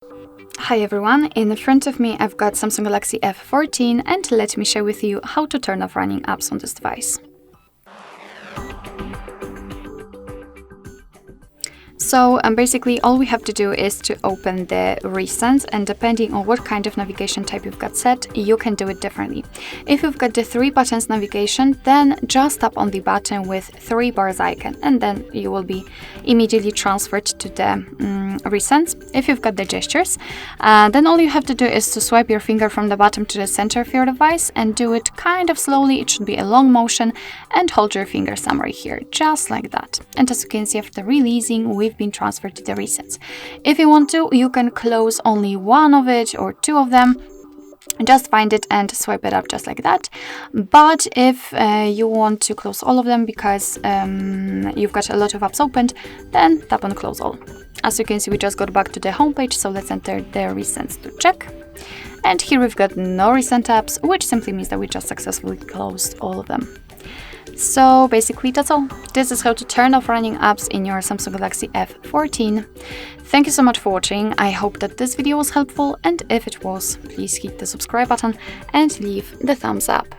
Hi everyone, in front of me I've got Samsung Galaxy F14 and let me share with you how to turn off running apps on this device. So basically all we have to do is to open the recents, and depending on what kind of navigation type you've got set, you can do it differently. If you've got the 3 buttons navigation, then just tap on the button with 3 bars icon and then you will be immediately transferred to the recents. If you've got the gestures, then all you have to do is to swipe your finger from the bottom to the center of your device and do it kind of slowly. It should be a long motion, and hold your finger somewhere here, just like that. And as you can see, after releasing, we've been transferred to the resets. If you want to, you can close only one of it or 2 of them. Just find it and swipe it up just like that. But if you want to close all of them because you've got a lot of apps opened, then tap on close all. As you can see, we just got back to the home page, so let's enter the recents to check. And here we've got no recent apps, which simply means that we just successfully closed all of them. So basically that's all. This is how to turn off running apps in your Samsung Galaxy F14. Thank you so much for watching. I hope that this video was helpful, and if it was, please hit the subscribe button and leave the thumbs up.